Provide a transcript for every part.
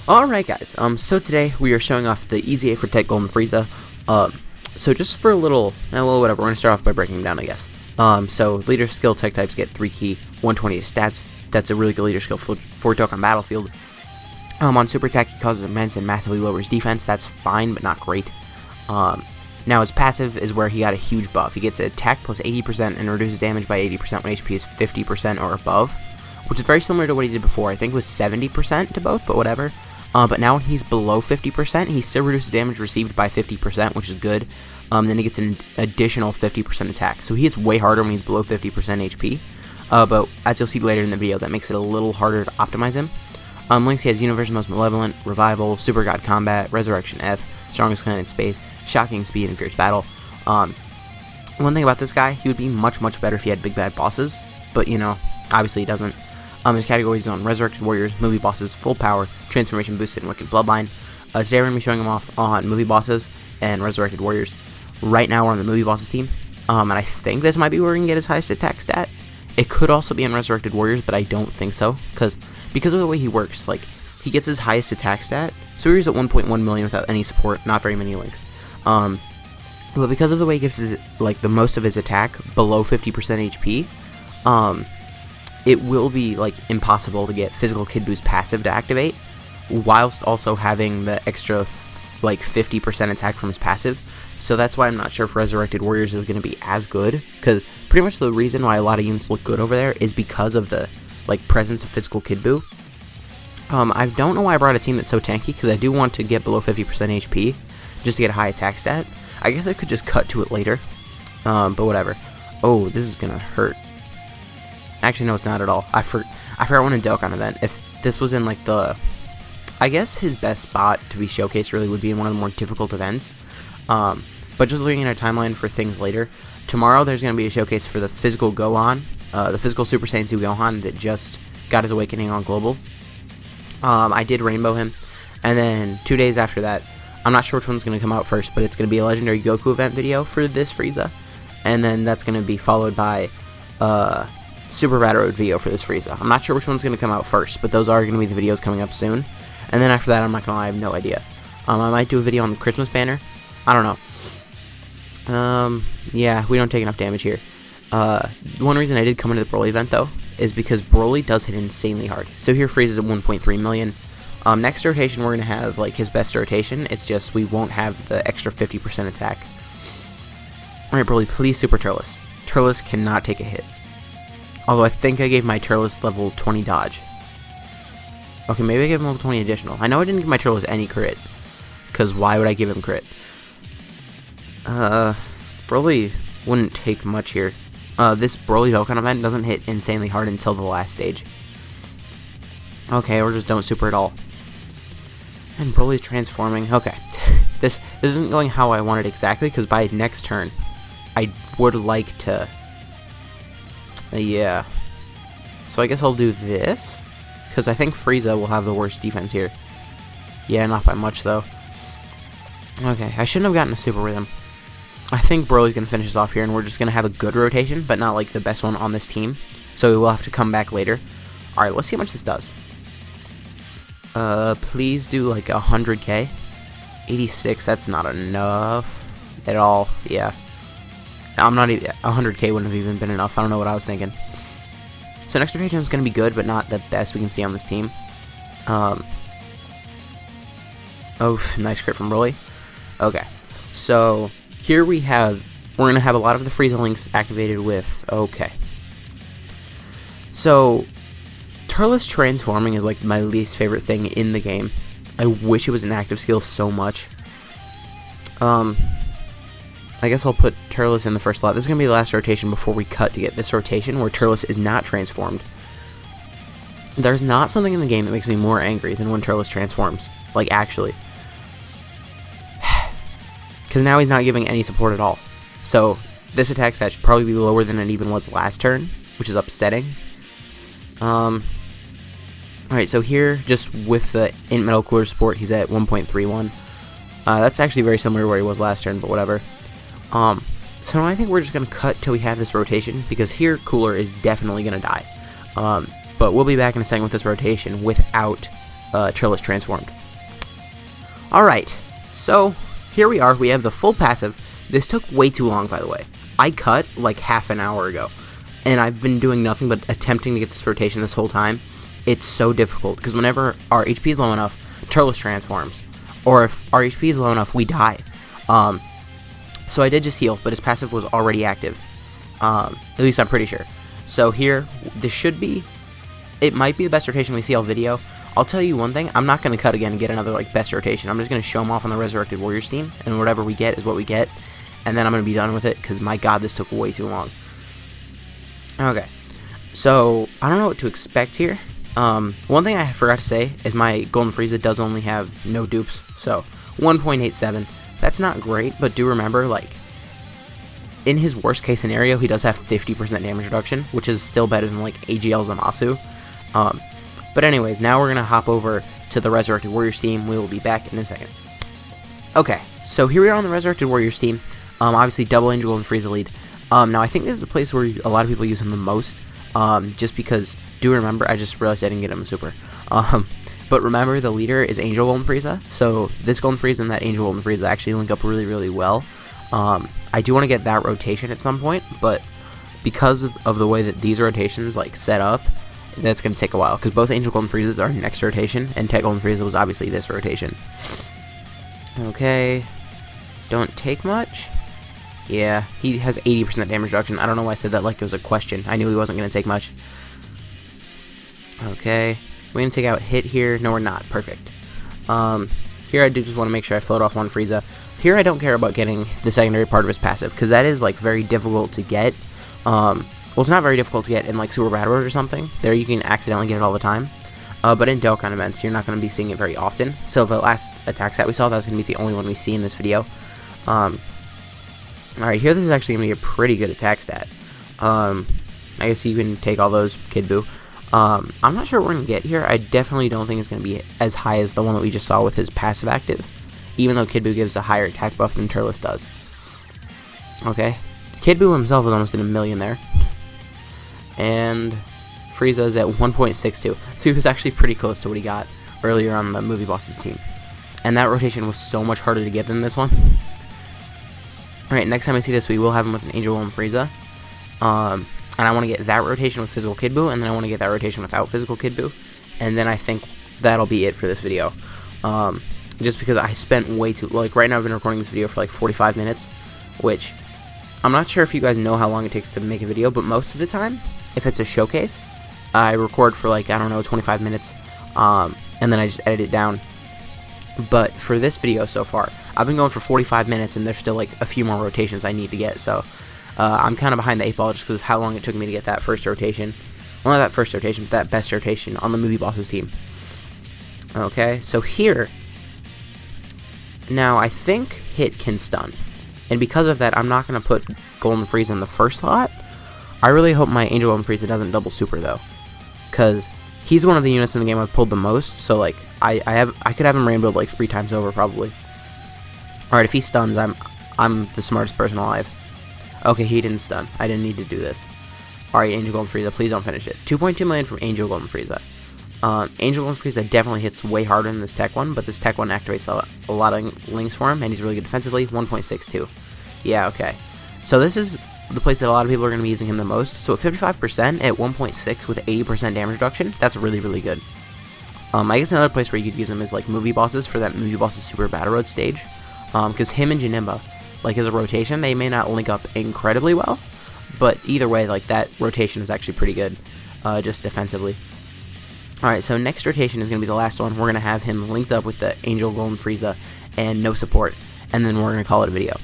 Alright guys, so today we are showing off the Easy A for Tech Golden Freiza. So just for a little, well whatever, we're going to start off by breaking them down I guess. So leader skill tech types get 3 key, 120 stats. That's a really good leader skill for Dokkan Battlefield. On super attack he causes immense and massively lowers defense. That's fine but not great. Now his passive is where he got a huge buff. He gets attack plus 80% and reduces damage by 80% when HP is 50% or above, which is very similar to what he did before. I think it was 70% to both, but whatever. But now when he's below 50%, he still reduces damage received by 50%, which is good. Then he gets an additional 50% attack. So he hits way harder when he's below 50% HP. But as you'll see later in the video, that makes it a little harder to optimize him. Links, he has Universe Most Malevolent, Revival, Super God Combat, Resurrection F, Strongest Clan in Space, Shocking Speed, and Fierce Battle. One thing about this guy, he would be much better if he had big bad bosses. But, you know, obviously he doesn't. His categories on Resurrected Warriors, Movie Bosses, Full Power, Transformation Boosted, and Wicked Bloodline. Today we're going to be showing him off on Movie Bosses and Resurrected Warriors. Right now we're on the Movie Bosses team, and I think this might be where we can get his highest attack stat. It could also be on Resurrected Warriors, but I don't think so, because of the way he works, like, he gets his highest attack stat, so he's at 1.1 million without any support, not very many links. But because of the way he gets his, like, the most of his attack below 50% HP, it will be like impossible to get Physical Kid Boost passive to activate, whilst also having the extra like 50% attack from his passive. So that's why I'm not sure if Resurrected Warriors is going to be as good, because pretty much the reason why a lot of units look good over there is because of the like presence of Physical Kid Boo. I don't know why I brought a team that's so tanky, because I do want to get below 50% HP just to get a high attack stat. I guess I could just cut to it later, but whatever. Oh, this is gonna hurt. Actually, no, it's not at all. I forgot one in Dokkan event. If this was in, like, I guess his best spot to be showcased really would be in one of the more difficult events. But just looking at our timeline for things later, tomorrow there's going to be a showcase for the Physical Gohan, the Physical Super Saiyan 2 Gohan that just got his awakening on Global. I did Rainbow him. And then 2 days after that, I'm not sure which one's going to come out first, but it's going to be a Legendary Goku event video for this Freiza. And then that's going to be followed by, Super Battle Road video for this Freiza. I'm not sure which one's going to come out first, but those are going to be the videos coming up soon. And then after that, I'm not going to lie, I have no idea. I might do a video on the Christmas banner. I don't know. Yeah, we don't take enough damage here. One reason I did come into the Broly event, though, is because Broly does hit insanely hard. So here Freiza's at 1.3 million. Next rotation, we're going to have, like, his best rotation. It's just we won't have the extra 50% attack. Alright, Broly, please Super Turles. Turles cannot take a hit. Although I think I gave my Turles level 20 dodge. Okay, maybe I gave him level 20 additional. I know I didn't give my Turles any crit, because why would I give him crit? Broly wouldn't take much here. This Broly Dokkan event doesn't hit insanely hard until the last stage. Okay, or just don't super at all. And Broly's transforming. Okay, this isn't going how I wanted exactly, because by next turn, I would like to... yeah. So I guess I'll do this, because I think Freiza will have the worst defense here. Yeah, not by much, though. Okay, I shouldn't have gotten a super rhythm. I think Broly's going to finish us off here, and we're just going to have a good rotation, but not, like, the best one on this team. So we will have to come back later. Alright, let's see how much this does. Please do, like, 100k. 86, that's not enough at all. Yeah. I'm not even, 100k wouldn't have even been enough. I don't know what I was thinking. So next rotation is going to be good, but not the best we can see on this team. Oh, nice crit from Broly. Okay, so here we're going to have a lot of the Freiza links activated with, okay. So, Turles transforming is like my least favorite thing in the game. I wish it was an active skill so much. I guess I'll put Turles in the first slot. This is going to be the last rotation before we cut to get this rotation where Turles is not transformed. There's not something in the game that makes me more angry than when Turles transforms. Like, actually. Because now he's not giving any support at all. So, this attack stat should probably be lower than it even was last turn, which is upsetting. Alright, so here, just with the Int Metal Cooler support, he's at 1.31. That's actually very similar to where he was last turn, but whatever. So now I think we're just going to cut till we have this rotation, because here Cooler is definitely going to die. But we'll be back in a second with this rotation without Turles transformed. Alright, so here we are. We have the full passive. This took way too long, by the way. I cut like half an hour ago, and I've been doing nothing but attempting to get this rotation this whole time. It's so difficult, because whenever our HP is low enough, Turles transforms. Or if our HP is low enough, we die. So I did just heal, but his passive was already active. At least I'm pretty sure. So here, this should be... It might be the best rotation we see all video. I'll tell you one thing, I'm not going to cut again and get another like best rotation. I'm just going to show him off on the Resurrected Warriors team, and whatever we get is what we get. And then I'm going to be done with it, because my god, this took way too long. Okay, so I don't know what to expect here. One thing I forgot to say is my Golden Freiza does only have no dupes, so 1.87. That's not great, but do remember, like, in his worst case scenario, he does have 50% damage reduction, which is still better than like AGL Zamasu. But anyways, now we're going to hop over to the Resurrected Warriors team. We will be back in a second. Okay, so here we are on the Resurrected Warriors team. Obviously, double Angel Golden Freiza lead. Now, I think this is the place where a lot of people use him the most, just because, do remember, I just realized I didn't get him a super. But remember, the leader is Angel Golden Freiza, so this Golden Freiza and that Angel Golden Freiza actually link up really, really well. I do want to get that rotation at some point, but because of the way that these rotations, like, set up, that's going to take a while, because both Angel Golden Freezes are next rotation, and Tech Golden Frieza was obviously this rotation. Okay, don't take much. Yeah, he has 80% damage reduction. I don't know why I said that like it was a question. I knew he wasn't going to take much. Okay, we're going to take out Hit here. No, we're not. Perfect. Here I do just want to make sure I float off one Freiza. Here I don't care about getting the secondary part of his passive, because that is like very difficult to get. Well, it's not very difficult to get in like Super Battle Road or something. There you can accidentally get it all the time. But in Dokkan events, you're not going to be seeing it very often. So the last attack set we saw, that's going to be the only one we see in this video. Alright, here this is actually going to be a pretty good attack stat. I guess you can take all those, Kid Buu. I'm not sure what we're going to get here. I definitely don't think it's going to be as high as the one that we just saw with his passive active. Even though Kid Buu gives a higher attack buff than Turles does. Okay. Kid Buu himself is almost in a million there. And Freiza is at 1.62. So he was actually pretty close to what he got earlier on the Movie Bosses team. And that rotation was so much harder to get than this one. Alright, next time I see this, we will have him with an Angel Golden Freiza. And I want to get that rotation with Physical Kid Buu, and then I want to get that rotation without Physical Kid Buu. And then I think that'll be it for this video. Just because I spent way too... Like, right now I've been recording this video for like 45 minutes, which... I'm not sure if you guys know how long it takes to make a video, but most of the time, if it's a showcase, I record for like, I don't know, 25 minutes, and then I just edit it down. But for this video so far, I've been going for 45 minutes, and there's still like a few more rotations I need to get, so I'm kind of behind the 8 ball just because of how long it took me to get that first rotation. Well, not that first rotation, but that best rotation on the Movie Bosses team. Okay, so here, now I think Hit can stun. And because of that, I'm not going to put Golden Freiza in the first slot. I really hope my Angel Golden Freiza doesn't double super, though. Because he's one of the units in the game I've pulled the most. So, like, I could have him rainbowed, like, 3 times over, probably. Alright, if he stuns, I'm the smartest person alive. Okay, he didn't stun. I didn't need to do this. Alright, Angel Golden Freiza, please don't finish it. 2.2 million from Angel Golden Freiza. Angel Golden Freiza definitely hits way harder than this Tech one, but this Tech one activates a lot of links for him, and he's really good defensively. 1.62. Yeah, okay. So this is the place that a lot of people are going to be using him the most. So at 55%, at 1.6 with 80% damage reduction, that's really, really good. I guess another place where you could use him is like Movie Bosses for that Movie Bosses Super Battle Road stage. Because him and Janemba, like as a rotation, they may not link up incredibly well, but either way, like that rotation is actually pretty good, just defensively. Alright, so next rotation is going to be the last one. We're going to have him linked up with the Angel Golden Freiza and no support, and then we're going to call it a video.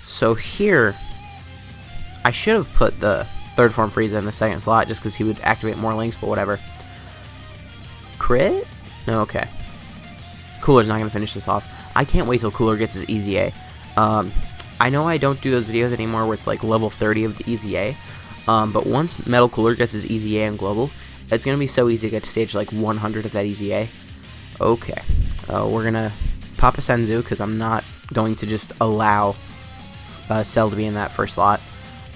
So here, I should have put the third form Freiza in the second slot just because he would activate more links, but whatever. Crit? No, okay. Cooler's not going to finish this off. I can't wait till Cooler gets his Easy A. I know I don't do those videos anymore where it's like level 30 of the Easy A. But once Metal Cooler gets his Easy A on Global, it's going to be so easy to get to stage like 100 of that Easy A. Okay. We're going to pop a Senzu because I'm not going to just allow Cell to be in that first slot.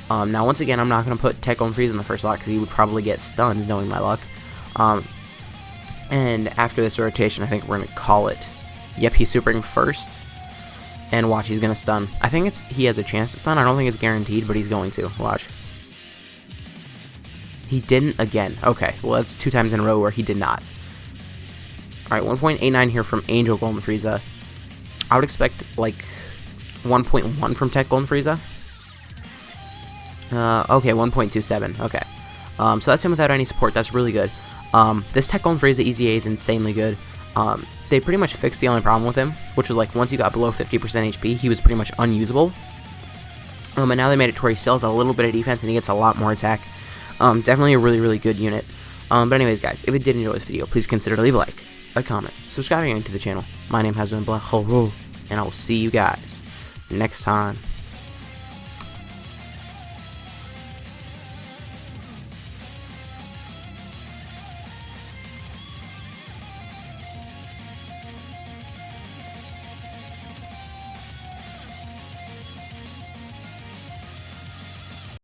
Now, once again, I'm not going to put Tech Golden Freiza in the first slot because he would probably get stunned, knowing my luck. And after this rotation, I think we're going to call it. Yep, he's supering first. And watch, he's going to stun. I think he has a chance to stun. I don't think it's guaranteed, but he's going to. Watch. He didn't again. Okay, well, that's 2 times in a row where he did not. Alright, 1.89 here from Angel Golden Freiza. I would expect, like, 1.1 from Tech Golden Freiza. Okay, 1.27. Okay. So that's him without any support. That's really good. This Tech Golden Freiza EZA is insanely good. They pretty much fixed the only problem with him, which was, like, once you got below 50% HP, he was pretty much unusable. And now they made it to where he still has a little bit of defense and he gets a lot more attack. Definitely a really, really good unit. But anyways, guys, if you did enjoy this video, please consider to leave a like, a comment, subscribing to the channel. My name has been Black Hole, and I will see you guys next time.